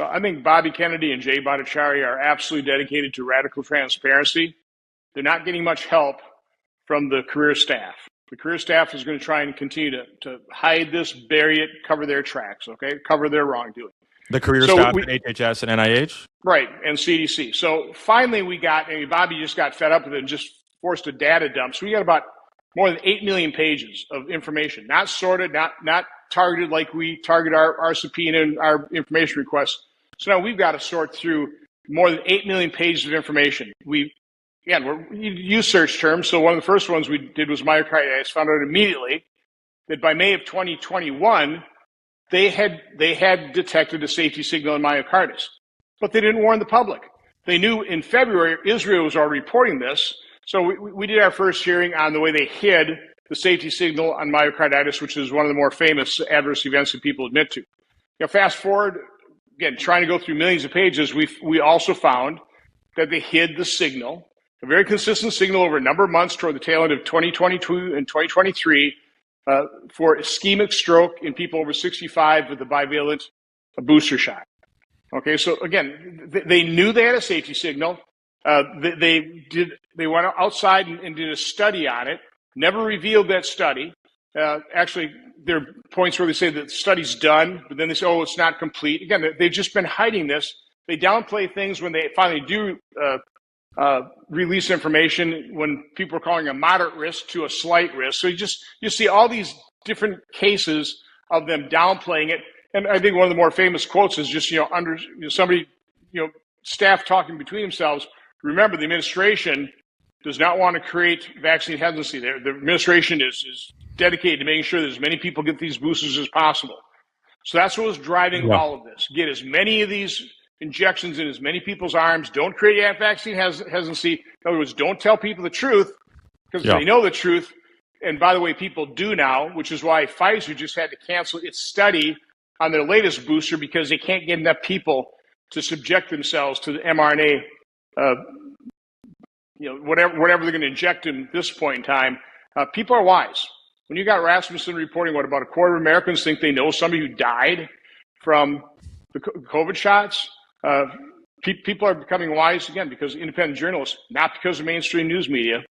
So I think Bobby Kennedy and Jay Bhattacharya are absolutely dedicated to radical transparency. They're not getting much help from the career staff. The career staff is going to try and continue to hide this, bury it, cover their tracks, okay? Cover their wrongdoing. The career staff at HHS and NIH? Right, and CDC. So finally Bobby just got fed up with it and just forced a data dump. So we got about more than 8 million pages of information, not sorted, not targeted like we target our subpoena and our information requests. So now we've got to sort through more than 8 million pages of information. We use search terms. So one of the first ones we did was myocarditis. Found out immediately that by May of 2021, they had detected a safety signal in myocarditis, but they didn't warn the public. They knew in February Israel was already reporting this. So we did our first hearing on the way they hid the safety signal on myocarditis, which is one of the more famous adverse events that people admit to. Fast forward, again, trying to go through millions of pages, we also found that they hid the signal, a very consistent signal over a number of months toward the tail end of 2022 and 2023 for ischemic stroke in people over 65 with the bivalent booster shot. Okay, so again, they knew they had a safety signal. They went outside and did a study on it, never revealed that study. Actually, there are points where they say that the study's done, but then they say, oh, it's not complete. Again, they've just been hiding this. They downplay things when they finally do release information when people are calling a moderate risk to a slight risk. So you see all these different cases of them downplaying it. And I think one of the more famous quotes is just, staff talking between themselves. Remember, the administration does not want to create vaccine hesitancy. The administration is dedicated to making sure that as many people get these boosters as possible. So that's what was driving all of this. Get as many of these injections in as many people's arms. Don't create vaccine hesitancy. In other words, don't tell people the truth because they know the truth. And by the way, people do now, which is why Pfizer just had to cancel its study on their latest booster because they can't get enough people to subject themselves to the mRNA whatever they're going to inject in this point in time. People are wise. When you got Rasmussen reporting what about a quarter of Americans think they know somebody who died from the COVID shots, people are becoming wise again because independent journalists, not because of mainstream news media.